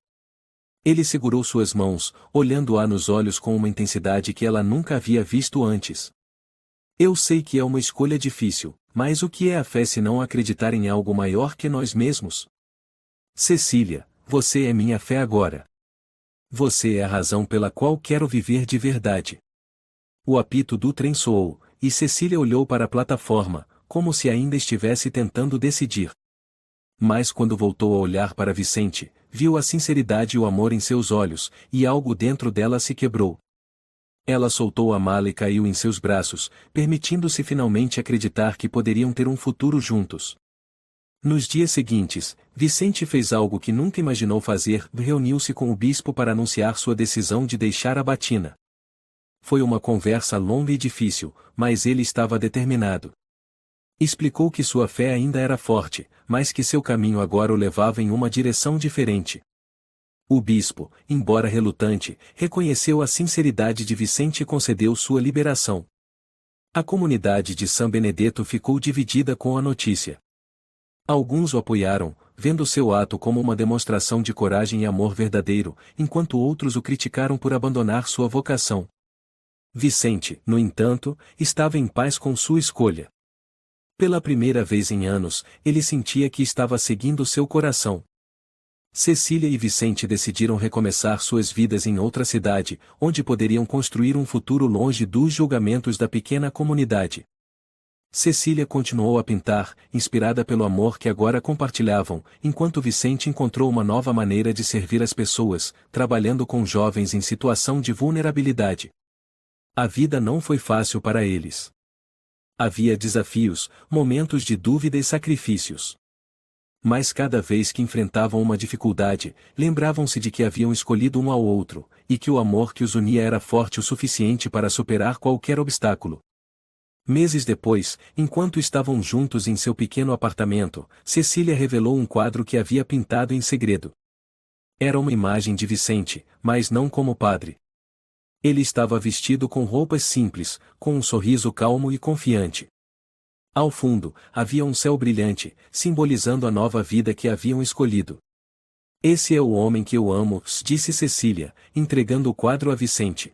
Ele segurou suas mãos, olhando-a nos olhos com uma intensidade que ela nunca havia visto antes. Eu sei que é uma escolha difícil, mas o que é a fé se não acreditar em algo maior que nós mesmos? Cecília, você é minha fé agora. Você é a razão pela qual quero viver de verdade. O apito do trem soou, e Cecília olhou para a plataforma, como se ainda estivesse tentando decidir. Mas quando voltou a olhar para Vicente, viu a sinceridade e o amor em seus olhos, e algo dentro dela se quebrou. Ela soltou a mala e caiu em seus braços, permitindo-se finalmente acreditar que poderiam ter um futuro juntos. Nos dias seguintes, Vicente fez algo que nunca imaginou fazer, reuniu-se com o bispo para anunciar sua decisão de deixar a batina. Foi uma conversa longa e difícil, mas ele estava determinado. Explicou que sua fé ainda era forte, mas que seu caminho agora o levava em uma direção diferente. O bispo, embora relutante, reconheceu a sinceridade de Vicente e concedeu sua liberação. A comunidade de São Benedetto ficou dividida com a notícia. Alguns o apoiaram, vendo seu ato como uma demonstração de coragem e amor verdadeiro, enquanto outros o criticaram por abandonar sua vocação. Vicente, no entanto, estava em paz com sua escolha. Pela primeira vez em anos, ele sentia que estava seguindo seu coração. Cecília e Vicente decidiram recomeçar suas vidas em outra cidade, onde poderiam construir um futuro longe dos julgamentos da pequena comunidade. Cecília continuou a pintar, inspirada pelo amor que agora compartilhavam, enquanto Vicente encontrou uma nova maneira de servir as pessoas, trabalhando com jovens em situação de vulnerabilidade. A vida não foi fácil para eles. Havia desafios, momentos de dúvida e sacrifícios. Mas cada vez que enfrentavam uma dificuldade, lembravam-se de que haviam escolhido um ao outro, e que o amor que os unia era forte o suficiente para superar qualquer obstáculo. Meses depois, enquanto estavam juntos em seu pequeno apartamento, Cecília revelou um quadro que havia pintado em segredo. Era uma imagem de Vicente, mas não como padre. Ele estava vestido com roupas simples, com um sorriso calmo e confiante. Ao fundo, havia um céu brilhante, simbolizando a nova vida que haviam escolhido. Esse é o homem que eu amo, disse Cecília, entregando o quadro a Vicente.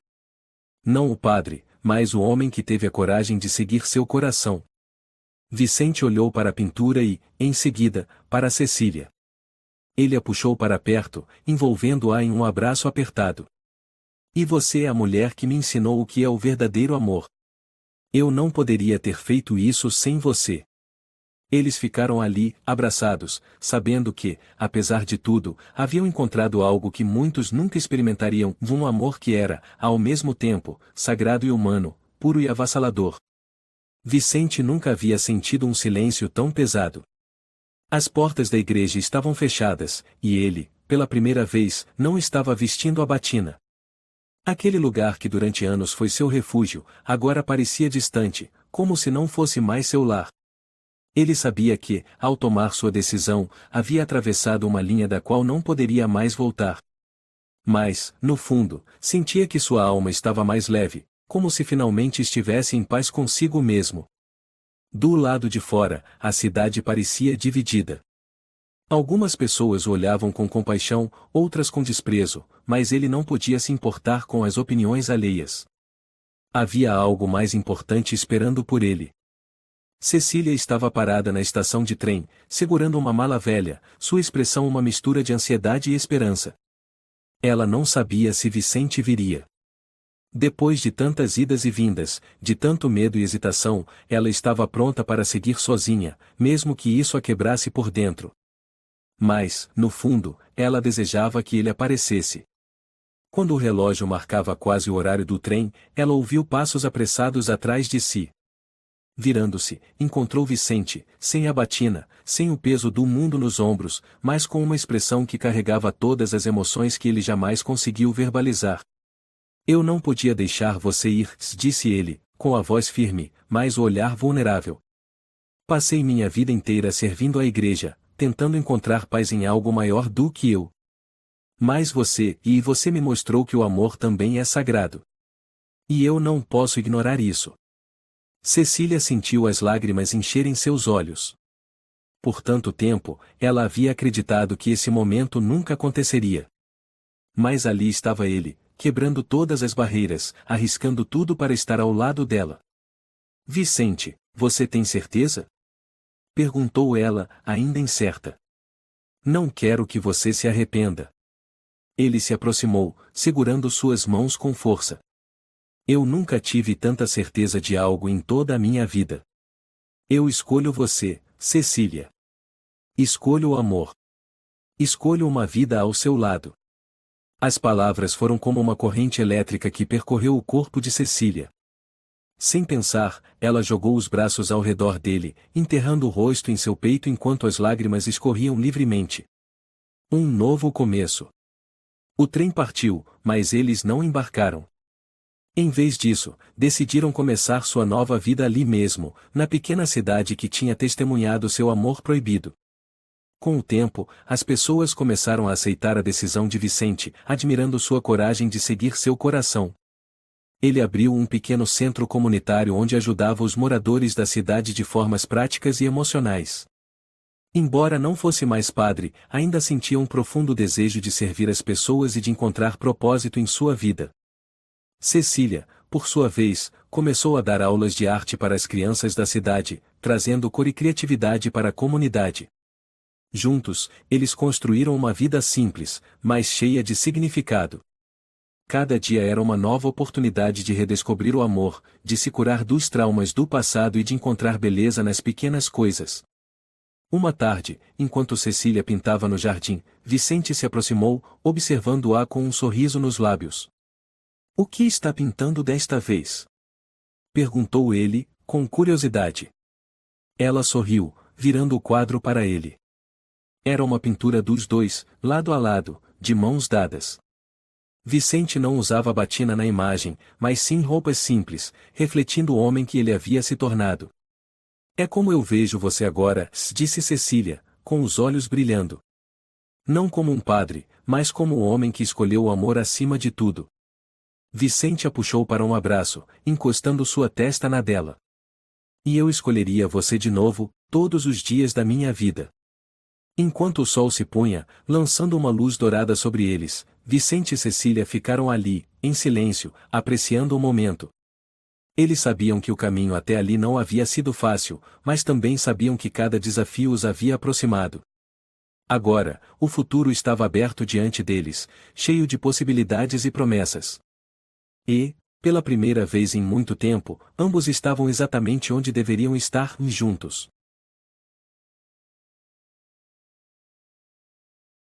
Não o padre, mas o homem que teve a coragem de seguir seu coração. Vicente olhou para a pintura e, em seguida, para Cecília. Ele a puxou para perto, envolvendo-a em um abraço apertado. E você é a mulher que me ensinou o que é o verdadeiro amor. Eu não poderia ter feito isso sem você. Eles ficaram ali, abraçados, sabendo que, apesar de tudo, haviam encontrado algo que muitos nunca experimentariam, um amor que era, ao mesmo tempo, sagrado e humano, puro e avassalador. Vicente nunca havia sentido um silêncio tão pesado. As portas da igreja estavam fechadas, e ele, pela primeira vez, não estava vestindo a batina. Aquele lugar que durante anos foi seu refúgio, agora parecia distante, como se não fosse mais seu lar. Ele sabia que, ao tomar sua decisão, havia atravessado uma linha da qual não poderia mais voltar. Mas, no fundo, sentia que sua alma estava mais leve, como se finalmente estivesse em paz consigo mesmo. Do lado de fora, a cidade parecia dividida. Algumas pessoas o olhavam com compaixão, outras com desprezo, mas ele não podia se importar com as opiniões alheias. Havia algo mais importante esperando por ele. Cecília estava parada na estação de trem, segurando uma mala velha, sua expressão uma mistura de ansiedade e esperança. Ela não sabia se Vicente viria. Depois de tantas idas e vindas, de tanto medo e hesitação, ela estava pronta para seguir sozinha, mesmo que isso a quebrasse por dentro. Mas, no fundo, ela desejava que ele aparecesse. Quando o relógio marcava quase o horário do trem, ela ouviu passos apressados atrás de si. Virando-se, encontrou Vicente, sem a batina, sem o peso do mundo nos ombros, mas com uma expressão que carregava todas as emoções que ele jamais conseguiu verbalizar. Eu não podia deixar você ir, disse ele, com a voz firme, mas o olhar vulnerável. Passei minha vida inteira servindo à igreja, tentando encontrar paz em algo maior do que eu. Mas você me mostrou que o amor também é sagrado. E eu não posso ignorar isso. Cecília sentiu as lágrimas encherem seus olhos. Por tanto tempo, ela havia acreditado que esse momento nunca aconteceria. Mas ali estava ele, quebrando todas as barreiras, arriscando tudo para estar ao lado dela. Vicente, você tem certeza? Perguntou ela, ainda incerta. Não quero que você se arrependa. Ele se aproximou, segurando suas mãos com força. Eu nunca tive tanta certeza de algo em toda a minha vida. Eu escolho você, Cecília. Escolho o amor. Escolho uma vida ao seu lado. As palavras foram como uma corrente elétrica que percorreu o corpo de Cecília. Sem pensar, ela jogou os braços ao redor dele, enterrando o rosto em seu peito enquanto as lágrimas escorriam livremente. Um novo começo. O trem partiu, mas eles não embarcaram. Em vez disso, decidiram começar sua nova vida ali mesmo, na pequena cidade que tinha testemunhado seu amor proibido. Com o tempo, as pessoas começaram a aceitar a decisão de Vicente, admirando sua coragem de seguir seu coração. Ele abriu um pequeno centro comunitário onde ajudava os moradores da cidade de formas práticas e emocionais. Embora não fosse mais padre, ainda sentia um profundo desejo de servir as pessoas e de encontrar propósito em sua vida. Cecília, por sua vez, começou a dar aulas de arte para as crianças da cidade, trazendo cor e criatividade para a comunidade. Juntos, eles construíram uma vida simples, mas cheia de significado. Cada dia era uma nova oportunidade de redescobrir o amor, de se curar dos traumas do passado e de encontrar beleza nas pequenas coisas. Uma tarde, enquanto Cecília pintava no jardim, Vicente se aproximou, observando-a com um sorriso nos lábios. O que está pintando desta vez? Perguntou ele, com curiosidade. Ela sorriu, virando o quadro para ele. Era uma pintura dos dois, lado a lado, de mãos dadas. Vicente não usava batina na imagem, mas sim roupas simples, refletindo o homem que ele havia se tornado. É como eu vejo você agora, disse Cecília, com os olhos brilhando. Não como um padre, mas como o homem que escolheu o amor acima de tudo. Vicente a puxou para um abraço, encostando sua testa na dela. E eu escolheria você de novo, todos os dias da minha vida. Enquanto o sol se punha, lançando uma luz dourada sobre eles, Vicente e Cecília ficaram ali, em silêncio, apreciando o momento. Eles sabiam que o caminho até ali não havia sido fácil, mas também sabiam que cada desafio os havia aproximado. Agora, o futuro estava aberto diante deles, cheio de possibilidades e promessas. E, pela primeira vez em muito tempo, ambos estavam exatamente onde deveriam estar, juntos.